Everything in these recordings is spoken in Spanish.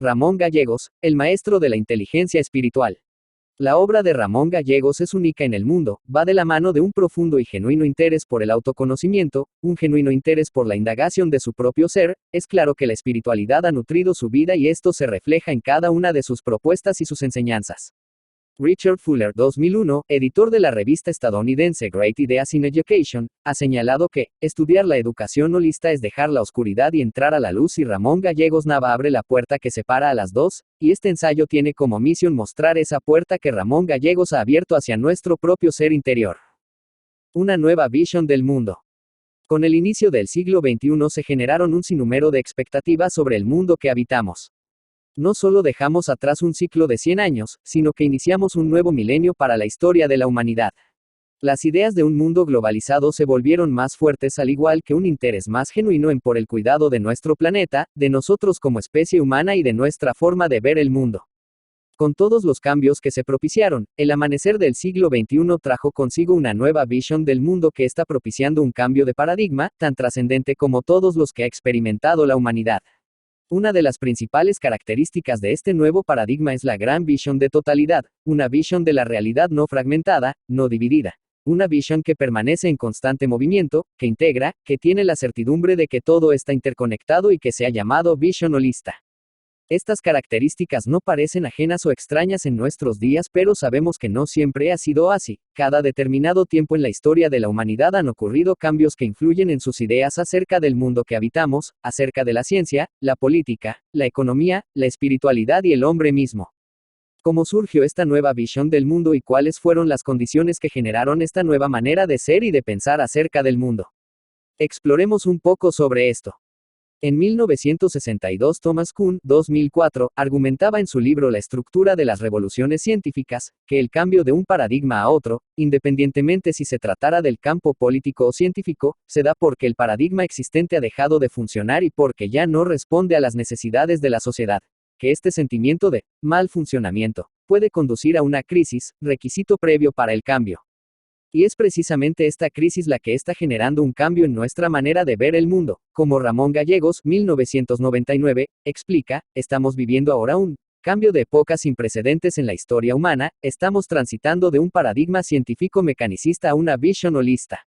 Ramón Gallegos, el maestro de la inteligencia espiritual. La obra de Ramón Gallegos es única en el mundo, va de la mano de un profundo y genuino interés por el autoconocimiento, un genuino interés por la indagación de su propio ser. Es claro que la espiritualidad ha nutrido su vida y esto se refleja en cada una de sus propuestas y sus enseñanzas. Richard Fuller, 2001, editor de la revista estadounidense Great Ideas in Education, ha señalado que estudiar la educación holista es dejar la oscuridad y entrar a la luz, y Ramón Gallegos Nava abre la puerta que separa a las dos, y este ensayo tiene como misión mostrar esa puerta que Ramón Gallegos ha abierto hacia nuestro propio ser interior. Una nueva visión del mundo. Con el inicio del siglo XXI se generaron un sinnúmero de expectativas sobre el mundo que habitamos. No solo dejamos atrás un ciclo de 100 años, sino que iniciamos un nuevo milenio para la historia de la humanidad. Las ideas de un mundo globalizado se volvieron más fuertes, al igual que un interés más genuino en por el cuidado de nuestro planeta, de nosotros como especie humana y de nuestra forma de ver el mundo. Con todos los cambios que se propiciaron, el amanecer del siglo XXI trajo consigo una nueva visión del mundo que está propiciando un cambio de paradigma, tan trascendente como todos los que ha experimentado la humanidad. Una de las principales características de este nuevo paradigma es la gran visión de totalidad, una visión de la realidad no fragmentada, no dividida. Una visión que permanece en constante movimiento, que integra, que tiene la certidumbre de que todo está interconectado y que se ha llamado visión holista. Estas características no parecen ajenas o extrañas en nuestros días, pero sabemos que no siempre ha sido así. Cada determinado tiempo en la historia de la humanidad han ocurrido cambios que influyen en sus ideas acerca del mundo que habitamos, acerca de la ciencia, la política, la economía, la espiritualidad y el hombre mismo. ¿Cómo surgió esta nueva visión del mundo y cuáles fueron las condiciones que generaron esta nueva manera de ser y de pensar acerca del mundo? Exploremos un poco sobre esto. En 1962 Thomas Kuhn, 2004, argumentaba en su libro La estructura de las revoluciones científicas, que el cambio de un paradigma a otro, independientemente si se tratara del campo político o científico, se da porque el paradigma existente ha dejado de funcionar y porque ya no responde a las necesidades de la sociedad. Que este sentimiento de mal funcionamiento puede conducir a una crisis, requisito previo para el cambio. Y es precisamente esta crisis la que está generando un cambio en nuestra manera de ver el mundo. Como Ramón Gallegos, 1999, explica, estamos viviendo ahora un cambio de época sin precedentes en la historia humana, estamos transitando de un paradigma científico mecanicista a una visión holista.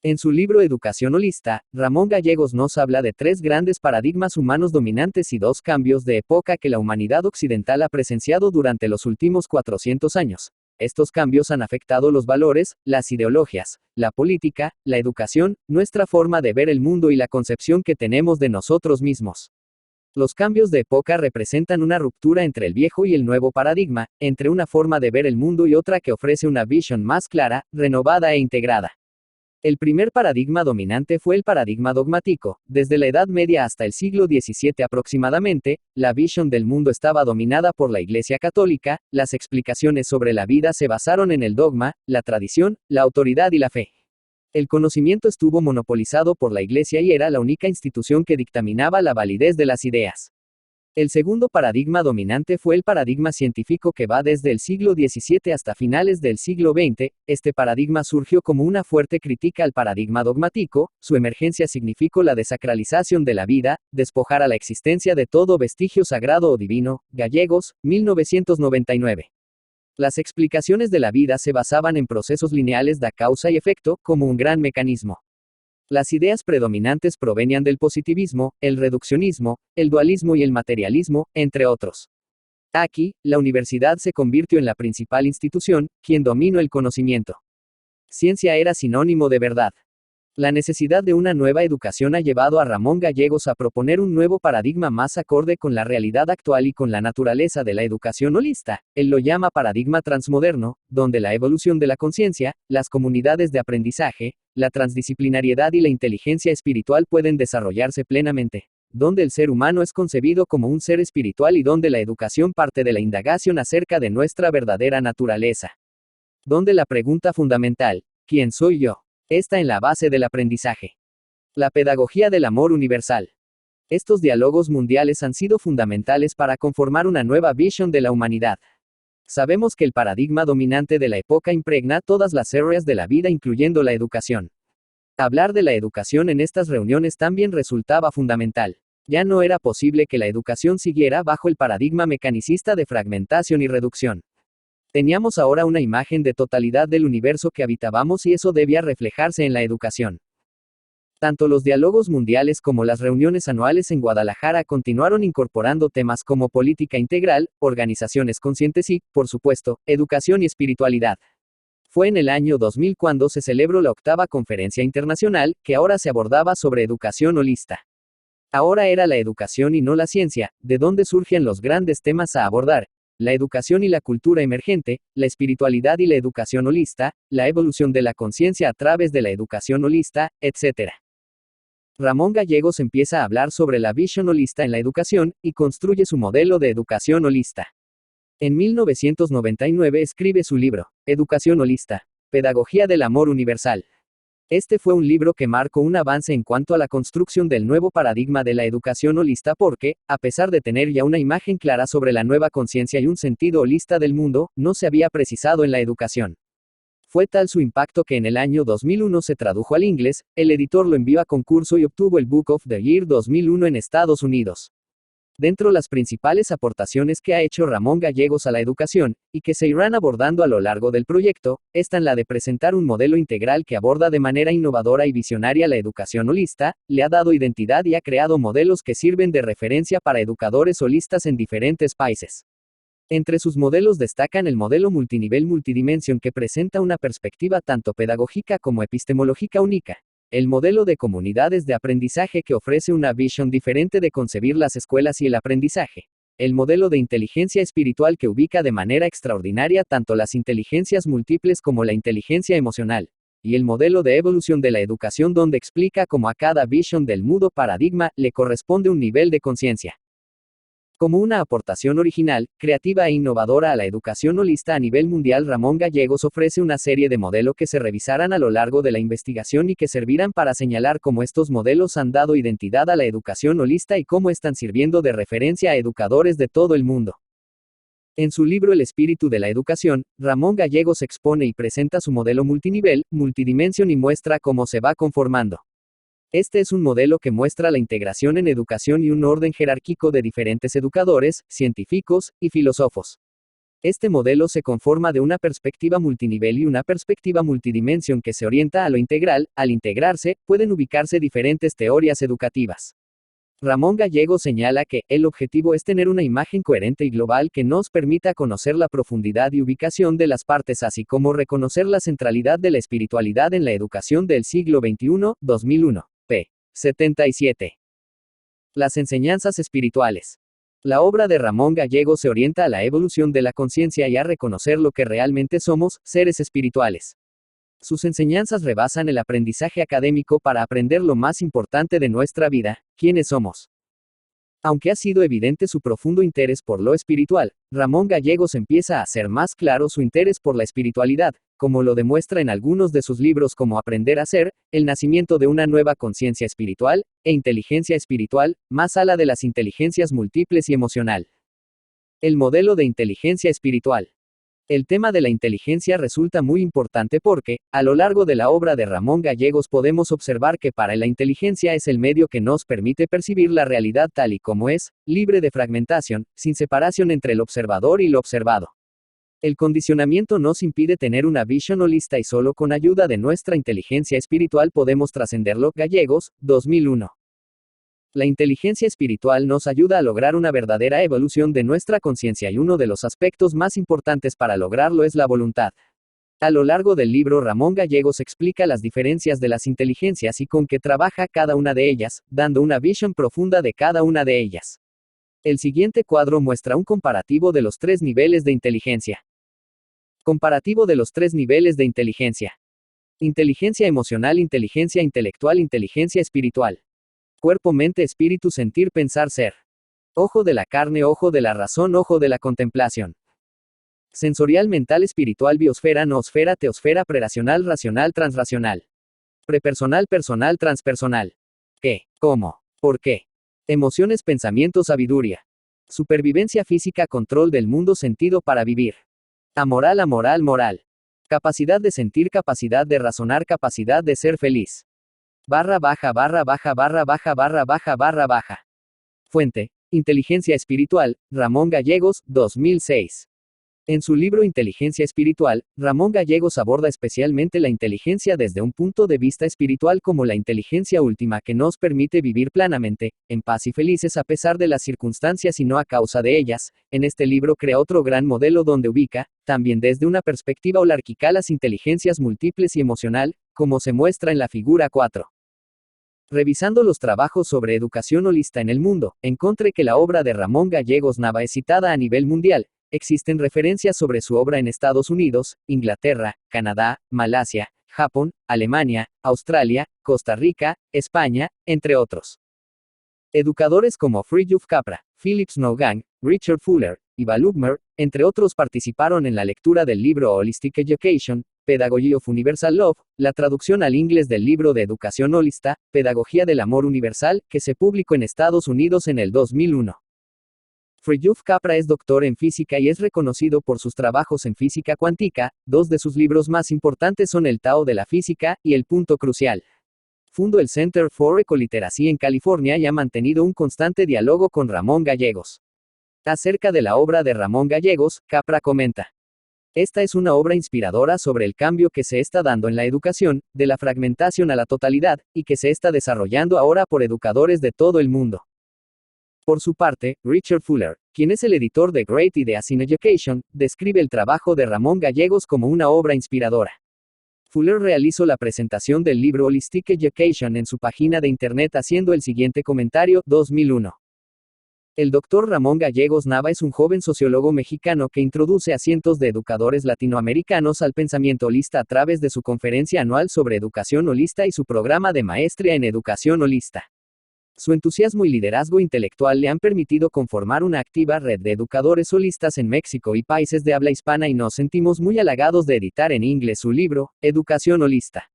En su libro Educación Holista, Ramón Gallegos nos habla de 3 grandes paradigmas humanos dominantes y 2 cambios de época que la humanidad occidental ha presenciado durante los últimos 400 años. Estos cambios han afectado los valores, las ideologías, la política, la educación, nuestra forma de ver el mundo y la concepción que tenemos de nosotros mismos. Los cambios de época representan una ruptura entre el viejo y el nuevo paradigma, entre una forma de ver el mundo y otra que ofrece una visión más clara, renovada e integrada. El primer paradigma dominante fue el paradigma dogmático. Desde la Edad Media hasta el siglo XVII aproximadamente, la visión del mundo estaba dominada por la Iglesia Católica, las explicaciones sobre la vida se basaron en el dogma, la tradición, la autoridad y la fe. El conocimiento estuvo monopolizado por la Iglesia y era la única institución que dictaminaba la validez de las ideas. El segundo paradigma dominante fue el paradigma científico que va desde el siglo XVII hasta finales del siglo XX. Este paradigma surgió como una fuerte crítica al paradigma dogmático. Su emergencia significó la desacralización de la vida, despojar a la existencia de todo vestigio sagrado o divino. Gallegos, 1999. Las explicaciones de la vida se basaban en procesos lineales de causa y efecto, como un gran mecanismo. Las ideas predominantes provenían del positivismo, el reduccionismo, el dualismo y el materialismo, entre otros. Aquí, la universidad se convirtió en la principal institución, quien dominó el conocimiento. Ciencia era sinónimo de verdad. La necesidad de una nueva educación ha llevado a Ramón Gallegos a proponer un nuevo paradigma más acorde con la realidad actual y con la naturaleza de la educación holista. Él lo llama paradigma transmoderno, donde la evolución de la conciencia, las comunidades de aprendizaje, la transdisciplinariedad y la inteligencia espiritual pueden desarrollarse plenamente, donde el ser humano es concebido como un ser espiritual y donde la educación parte de la indagación acerca de nuestra verdadera naturaleza. Donde la pregunta fundamental, ¿quién soy yo?, está en la base del aprendizaje. La pedagogía del amor universal. Estos diálogos mundiales han sido fundamentales para conformar una nueva visión de la humanidad. Sabemos que el paradigma dominante de la época impregna todas las áreas de la vida, incluyendo la educación. Hablar de la educación en estas reuniones también resultaba fundamental. Ya no era posible que la educación siguiera bajo el paradigma mecanicista de fragmentación y reducción. Teníamos ahora una imagen de totalidad del universo que habitábamos y eso debía reflejarse en la educación. Tanto los diálogos mundiales como las reuniones anuales en Guadalajara continuaron incorporando temas como política integral, organizaciones conscientes y, por supuesto, educación y espiritualidad. Fue en el año 2000 cuando se celebró la octava conferencia internacional, que ahora se abordaba sobre educación holista. Ahora era la educación y no la ciencia, de donde surgen los grandes temas a abordar: la educación y la cultura emergente, la espiritualidad y la educación holista, la evolución de la conciencia a través de la educación holista, etc. Ramón Gallegos empieza a hablar sobre la visión holista en la educación, y construye su modelo de educación holista. En 1999 escribe su libro, Educación Holista, Pedagogía del Amor Universal. Este fue un libro que marcó un avance en cuanto a la construcción del nuevo paradigma de la educación holista porque, a pesar de tener ya una imagen clara sobre la nueva conciencia y un sentido holista del mundo, no se había precisado en la educación. Fue tal su impacto que en el año 2001 se tradujo al inglés, el editor lo envió a concurso y obtuvo el Book of the Year 2001 en Estados Unidos. Dentro las principales aportaciones que ha hecho Ramón Gallegos a la educación, y que se irán abordando a lo largo del proyecto, están la de presentar un modelo integral que aborda de manera innovadora y visionaria la educación holista, le ha dado identidad y ha creado modelos que sirven de referencia para educadores holistas en diferentes países. Entre sus modelos destacan el modelo multinivel multidimensión que presenta una perspectiva tanto pedagógica como epistemológica única. El modelo de comunidades de aprendizaje que ofrece una visión diferente de concebir las escuelas y el aprendizaje. El modelo de inteligencia espiritual que ubica de manera extraordinaria tanto las inteligencias múltiples como la inteligencia emocional. Y el modelo de evolución de la educación donde explica cómo a cada visión del mudo paradigma le corresponde un nivel de conciencia. Como una aportación original, creativa e innovadora a la educación holista a nivel mundial, Ramón Gallegos ofrece una serie de modelos que se revisarán a lo largo de la investigación y que servirán para señalar cómo estos modelos han dado identidad a la educación holista y cómo están sirviendo de referencia a educadores de todo el mundo. En su libro El espíritu de la educación, Ramón Gallegos expone y presenta su modelo multinivel, multidimensión y muestra cómo se va conformando. Este es un modelo que muestra la integración en educación y un orden jerárquico de diferentes educadores, científicos y filósofos. Este modelo se conforma de una perspectiva multinivel y una perspectiva multidimensión que se orienta a lo integral. Al integrarse, pueden ubicarse diferentes teorías educativas. Ramón Gallegos señala que el objetivo es tener una imagen coherente y global que nos permita conocer la profundidad y ubicación de las partes, así como reconocer la centralidad de la espiritualidad en la educación del siglo XXI, 2001. P. 77. Las enseñanzas espirituales. La obra de Ramón Gallegos se orienta a la evolución de la conciencia y a reconocer lo que realmente somos, seres espirituales. Sus enseñanzas rebasan el aprendizaje académico para aprender lo más importante de nuestra vida, quiénes somos. Aunque ha sido evidente su profundo interés por lo espiritual, Ramón Gallegos empieza a hacer más claro su interés por la espiritualidad, como lo demuestra en algunos de sus libros como Aprender a Ser, El nacimiento de una nueva conciencia espiritual, e Inteligencia espiritual, más allá de las inteligencias múltiples y emocional. El modelo de inteligencia espiritual. El tema de la inteligencia resulta muy importante porque, a lo largo de la obra de Ramón Gallegos podemos observar que para la inteligencia es el medio que nos permite percibir la realidad tal y como es, libre de fragmentación, sin separación entre el observador y lo observado. El condicionamiento nos impide tener una visión holista y solo con ayuda de nuestra inteligencia espiritual podemos trascenderlo. Gallegos, 2001. La inteligencia espiritual nos ayuda a lograr una verdadera evolución de nuestra conciencia y uno de los aspectos más importantes para lograrlo es la voluntad. A lo largo del libro Ramón Gallegos explica las diferencias de las inteligencias y con qué trabaja cada una de ellas, dando una visión profunda de cada una de ellas. El siguiente cuadro muestra un comparativo de los 3 niveles de inteligencia. Comparativo de los 3 niveles de inteligencia. Inteligencia emocional, inteligencia intelectual, inteligencia espiritual. Cuerpo, mente, espíritu, sentir, pensar, ser. Ojo de la carne, ojo de la razón, ojo de la contemplación. Sensorial, mental, espiritual, biosfera, noosfera, teosfera, preracional, racional, transracional. Prepersonal, personal, transpersonal. ¿Qué? ¿Cómo? ¿Por qué? Emociones, pensamiento, sabiduría. Supervivencia física, control del mundo, sentido para vivir. Amoral, amoral, moral. Capacidad de sentir, capacidad de razonar, capacidad de ser feliz. Barra baja, barra baja, barra baja, barra baja, barra baja. Fuente: Inteligencia Espiritual, Ramón Gallegos, 2006. En su libro Inteligencia Espiritual, Ramón Gallegos aborda especialmente la inteligencia desde un punto de vista espiritual como la inteligencia última que nos permite vivir plenamente, en paz y felices a pesar de las circunstancias y no a causa de ellas. En este libro crea otro gran modelo donde ubica, también desde una perspectiva holárquica, las inteligencias múltiples y emocional, como se muestra en la figura 4. Revisando los trabajos sobre educación holista en el mundo, encontré que la obra de Ramón Gallegos Nava es citada a nivel mundial. Existen referencias sobre su obra en Estados Unidos, Inglaterra, Canadá, Malasia, Japón, Alemania, Australia, Costa Rica, España, entre otros. Educadores como Fridtjof Capra, Philip Snowgang, Richard Fuller, y Val Ulmer, entre otros, participaron en la lectura del libro Holistic Education, Pedagogy of Universal Love, la traducción al inglés del libro de educación holista, Pedagogía del Amor Universal, que se publicó en Estados Unidos en el 2001. Fridtjof Capra es doctor en física y es reconocido por sus trabajos en física cuántica. Dos de sus libros más importantes son El Tao de la Física y El Punto Crucial. Fundó el Center for Ecoliteracy en California y ha mantenido un constante diálogo con Ramón Gallegos. Acerca de la obra de Ramón Gallegos, Capra comenta: esta es una obra inspiradora sobre el cambio que se está dando en la educación, de la fragmentación a la totalidad, y que se está desarrollando ahora por educadores de todo el mundo. Por su parte, Richard Fuller, quien es el editor de Great Ideas in Education, describe el trabajo de Ramón Gallegos como una obra inspiradora. Fuller realizó la presentación del libro Holistic Education en su página de internet haciendo el siguiente comentario: 2001. El Dr. Ramón Gallegos Nava es un joven sociólogo mexicano que introduce a cientos de educadores latinoamericanos al pensamiento holista a través de su conferencia anual sobre educación holista y su programa de maestría en educación holista. Su entusiasmo y liderazgo intelectual le han permitido conformar una activa red de educadores holistas en México y países de habla hispana, y nos sentimos muy halagados de editar en inglés su libro, Educación Holista.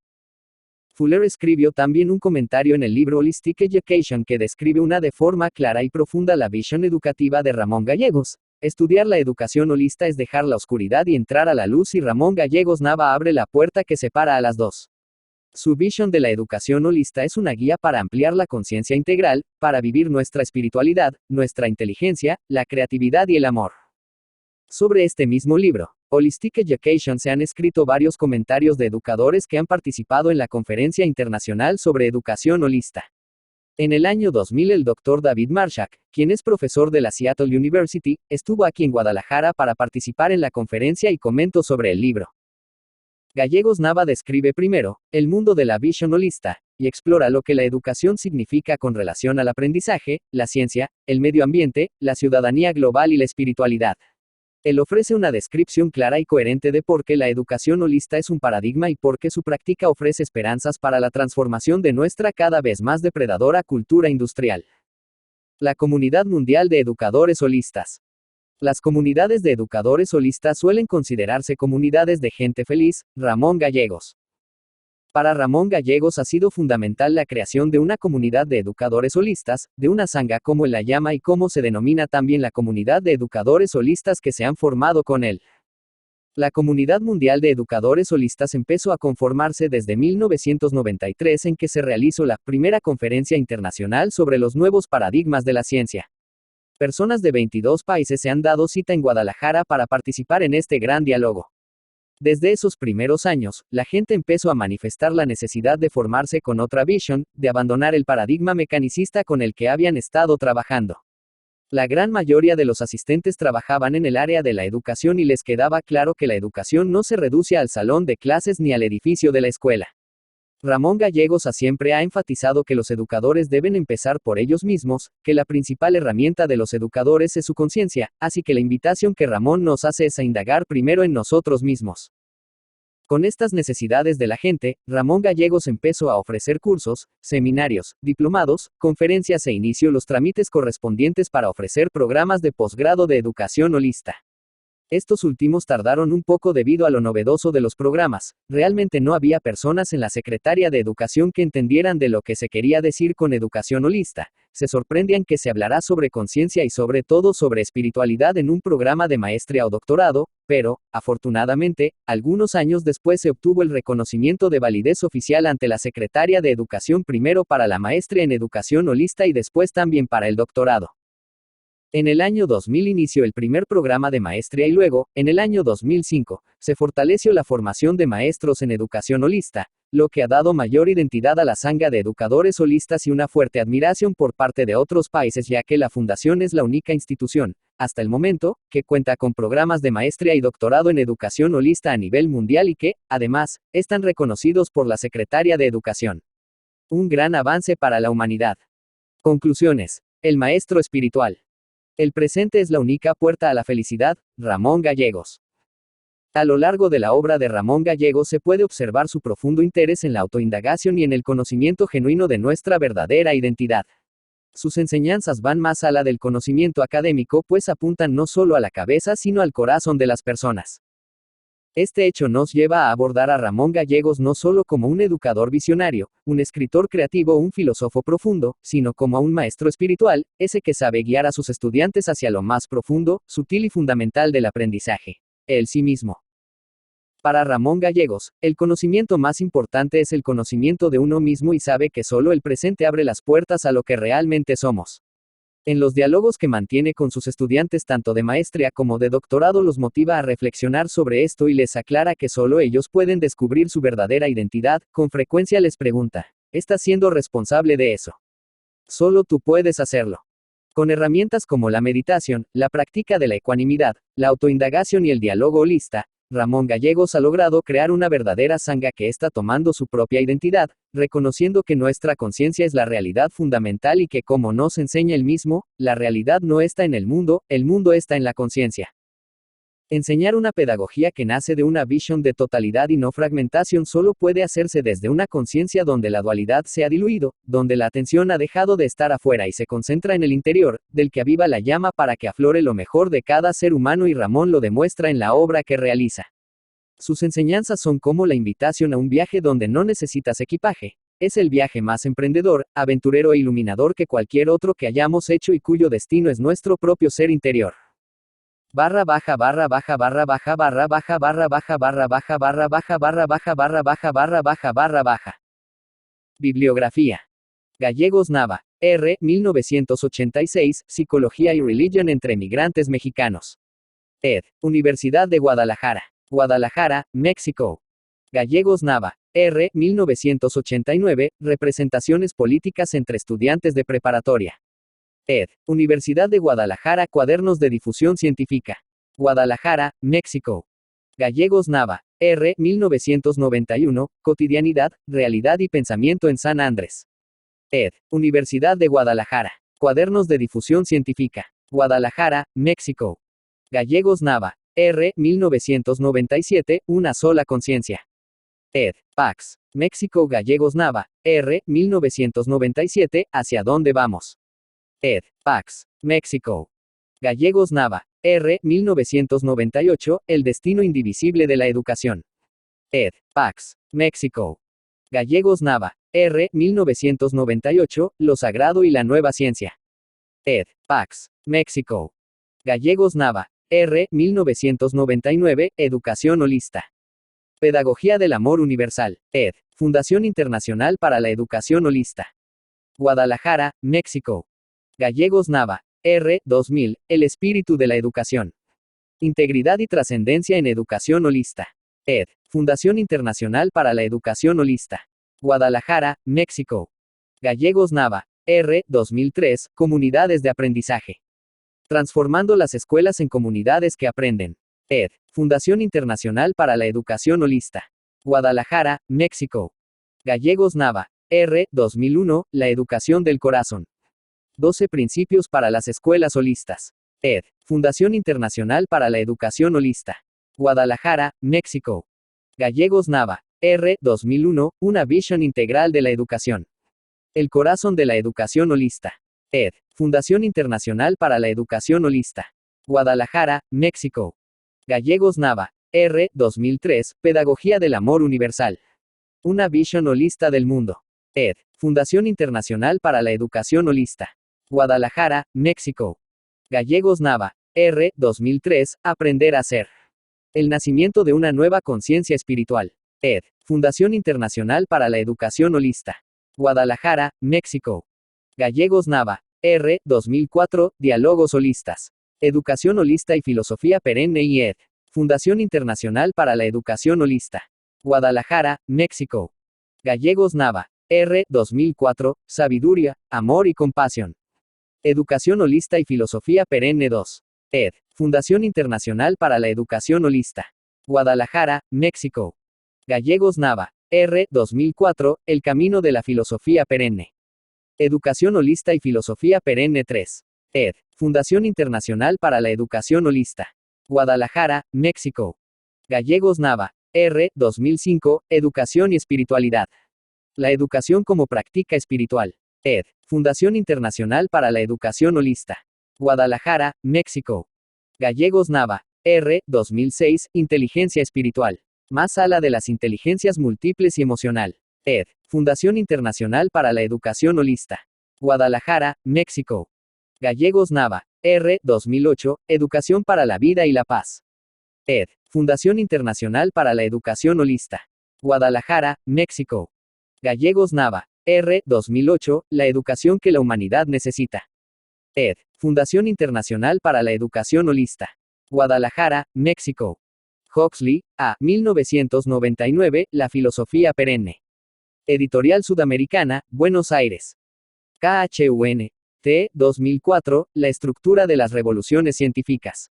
Fuller escribió también un comentario en el libro Holistic Education que describe de forma clara y profunda la visión educativa de Ramón Gallegos. Estudiar la educación holista es dejar la oscuridad y entrar a la luz, y Ramón Gallegos Nava abre la puerta que separa a las dos. Su visión de la educación holista es una guía para ampliar la conciencia integral, para vivir nuestra espiritualidad, nuestra inteligencia, la creatividad y el amor. Sobre este mismo libro, Holistic Education, se han escrito varios comentarios de educadores que han participado en la Conferencia Internacional sobre Educación Holista. En el año 2000 el Dr. David Marshak, quien es profesor de la Seattle University, estuvo aquí en Guadalajara para participar en la conferencia y comentó sobre el libro. Gallegos Nava describe primero el mundo de la visión holista, y explora lo que la educación significa con relación al aprendizaje, la ciencia, el medio ambiente, la ciudadanía global y la espiritualidad. Él ofrece una descripción clara y coherente de por qué la educación holista es un paradigma y por qué su práctica ofrece esperanzas para la transformación de nuestra cada vez más depredadora cultura industrial. La Comunidad Mundial de Educadores Holistas. Las comunidades de educadores holistas suelen considerarse comunidades de gente feliz. Ramón Gallegos. Para Ramón Gallegos ha sido fundamental la creación de una comunidad de educadores holistas, de una sangha como él la llama y como se denomina también la comunidad de educadores holistas que se han formado con él. La Comunidad Mundial de Educadores Holistas empezó a conformarse desde 1993, en que se realizó la primera conferencia internacional sobre los nuevos paradigmas de la ciencia. Personas de 22 países se han dado cita en Guadalajara para participar en este gran diálogo. Desde esos primeros años, la gente empezó a manifestar la necesidad de formarse con otra visión, de abandonar el paradigma mecanicista con el que habían estado trabajando. La gran mayoría de los asistentes trabajaban en el área de la educación y les quedaba claro que la educación no se reduce al salón de clases ni al edificio de la escuela. Ramón Gallegos siempre ha enfatizado que los educadores deben empezar por ellos mismos, que la principal herramienta de los educadores es su conciencia, así que la invitación que Ramón nos hace es a indagar primero en nosotros mismos. Con estas necesidades de la gente, Ramón Gallegos empezó a ofrecer cursos, seminarios, diplomados, conferencias e inició los trámites correspondientes para ofrecer programas de posgrado de educación holista. Estos últimos tardaron un poco debido a lo novedoso de los programas. Realmente no había personas en la Secretaría de Educación que entendieran de lo que se quería decir con educación holista. se sorprendían que se hablará sobre conciencia y sobre todo sobre espiritualidad en un programa de maestría o doctorado, pero, afortunadamente, algunos años después se obtuvo el reconocimiento de validez oficial ante la Secretaría de Educación primero para la maestría en educación holista y después también para el doctorado. En el año 2000 inició el primer programa de maestría y luego, en el año 2005, se fortaleció la formación de maestros en educación holista, lo que ha dado mayor identidad a la sangha de educadores holistas y una fuerte admiración por parte de otros países, ya que la Fundación es la única institución, hasta el momento, que cuenta con programas de maestría y doctorado en educación holista a nivel mundial y que, además, están reconocidos por la Secretaría de Educación. Un gran avance para la humanidad. Conclusiones. El maestro espiritual. El presente es la única puerta a la felicidad. Ramón Gallegos. A lo largo de la obra de Ramón Gallegos se puede observar su profundo interés en la autoindagación y en el conocimiento genuino de nuestra verdadera identidad. Sus enseñanzas van más allá del conocimiento académico, pues apuntan no solo a la cabeza sino al corazón de las personas. Este hecho nos lleva a abordar a Ramón Gallegos no solo como un educador visionario, un escritor creativo o un filósofo profundo, sino como a un maestro espiritual, ese que sabe guiar a sus estudiantes hacia lo más profundo, sutil y fundamental del aprendizaje: el sí mismo. Para Ramón Gallegos, el conocimiento más importante es el conocimiento de uno mismo y sabe que solo el presente abre las puertas a lo que realmente somos. En los diálogos que mantiene con sus estudiantes tanto de maestría como de doctorado los motiva a reflexionar sobre esto y les aclara que solo ellos pueden descubrir su verdadera identidad. Con frecuencia les pregunta: ¿estás siendo responsable de eso? Solo tú puedes hacerlo. Con herramientas como la meditación, la práctica de la ecuanimidad, la autoindagación y el diálogo holista, Ramón Gallegos ha logrado crear una verdadera sangha que está tomando su propia identidad, reconociendo que nuestra conciencia es la realidad fundamental y que, como nos enseña él mismo, la realidad no está en el mundo está en la conciencia. Enseñar una pedagogía que nace de una visión de totalidad y no fragmentación solo puede hacerse desde una conciencia donde la dualidad se ha diluido, donde la atención ha dejado de estar afuera y se concentra en el interior, del que aviva la llama para que aflore lo mejor de cada ser humano, y Ramón lo demuestra en la obra que realiza. Sus enseñanzas son como la invitación a un viaje donde no necesitas equipaje. Es el viaje más emprendedor, aventurero e iluminador que cualquier otro que hayamos hecho y cuyo destino es nuestro propio ser interior. Barra baja barra baja barra baja barra baja barra baja barra baja barra baja barra baja barra baja barra baja barra baja. Bibliografía. Gallegos Nava, R. 1986, Psicología y Religión entre Migrantes Mexicanos. Ed. Universidad de Guadalajara. Guadalajara, México. Gallegos Nava, R. 1989, Representaciones políticas entre estudiantes de preparatoria. Ed. Universidad de Guadalajara, Cuadernos de Difusión Científica. Guadalajara, México. Gallegos Nava, R. 1991, Cotidianidad, Realidad y Pensamiento en San Andrés. Ed. Universidad de Guadalajara. Cuadernos de Difusión Científica. Guadalajara, México. Gallegos Nava, R. 1997, Una sola conciencia. Ed. Pax. México. Gallegos Nava, R. 1997, ¿Hacia dónde vamos? Ed. Pax. México. Gallegos Nava, R. 1998, El destino indivisible de la educación. Ed. Pax. México. Gallegos Nava, R. 1998, Lo sagrado y la nueva ciencia. Ed. Pax. México. Gallegos Nava, R. 1999, Educación holista. Pedagogía del amor universal. Ed. Fundación Internacional para la Educación Holista. Guadalajara, México. Gallegos Nava, R. 2000, El espíritu de la educación. Integridad y trascendencia en educación holista. Ed. Fundación Internacional para la Educación Holista. Guadalajara, México. Gallegos Nava, R. 2003, Comunidades de aprendizaje. Transformando las escuelas en comunidades que aprenden. Ed. Fundación Internacional para la Educación Holista. Guadalajara, México. Gallegos Nava, R. 2001, La educación del corazón. 12 principios para las escuelas holistas. Ed. Fundación Internacional para la Educación Holista. Guadalajara, México. Gallegos Nava, R. 2001, Una visión integral de la educación. El corazón de la educación holista. Ed. Fundación Internacional para la Educación Holista. Guadalajara, México. Gallegos Nava, R. 2003, Pedagogía del amor universal. Una visión holista del mundo. Ed. Fundación Internacional para la Educación Holista. Guadalajara, México. Gallegos Nava, R. 2003, Aprender a ser. El nacimiento de una nueva conciencia espiritual. Ed. Fundación Internacional para la Educación Holista. Guadalajara, México. Gallegos Nava, R. 2004, Diálogos Holistas. Educación Holista y Filosofía Perenne y ed. Fundación Internacional para la Educación Holista. Guadalajara, México. Gallegos Nava, R. 2004, Sabiduría, Amor y Compasión. Educación Holista y Filosofía Perenne 2. Ed. Fundación Internacional para la Educación Holista. Guadalajara, México. Gallegos Nava, R. 2004, El Camino de la Filosofía Perenne. Educación Holista y Filosofía Perenne 3. Ed. Fundación Internacional para la Educación Holista. Guadalajara, México. Gallegos Nava, R. 2005, Educación y Espiritualidad. La educación como práctica espiritual. Ed. Fundación Internacional para la Educación Holista. Guadalajara, México. Gallegos Nava, R. 2006, Inteligencia Espiritual. Más ala de las inteligencias múltiples y emocional. Ed. Fundación Internacional para la Educación Holista. Guadalajara, México. Gallegos Nava, R. 2008, Educación para la Vida y la Paz. Ed. Fundación Internacional para la Educación Holista. Guadalajara, México. Gallegos Nava, R. 2008, La educación que la humanidad necesita. Ed. Fundación Internacional para la Educación Holista. Guadalajara, México. Huxley, A. 1999, La filosofía perenne. Editorial Sudamericana, Buenos Aires. KHUN. T. 2004, La estructura de las revoluciones científicas.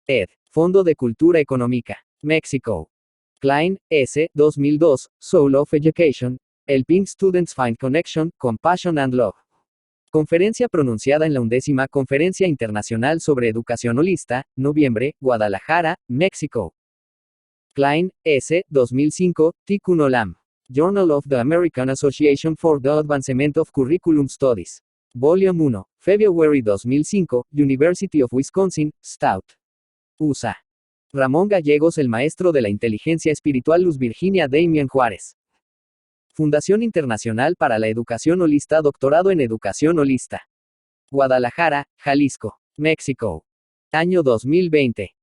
Ed. Fondo de Cultura Económica. México. Klein, S. 2002, Soul of Education. Helping Students Find Connection, Compassion and Love. Conferencia pronunciada en la 11ª Conferencia Internacional sobre Educación Holista, noviembre, Guadalajara, México. Klein, S. 2005, Tikkun Olam. Journal of the American Association for the Advancement of Curriculum Studies. Volume 1, February 2005, University of Wisconsin, Stout. USA. Ramón Gallegos, el maestro de la inteligencia espiritual. Luz Virginia Damian Juárez. Fundación Internacional para la Educación Holista. Doctorado en Educación Holista. Guadalajara, Jalisco, México. Año 2020.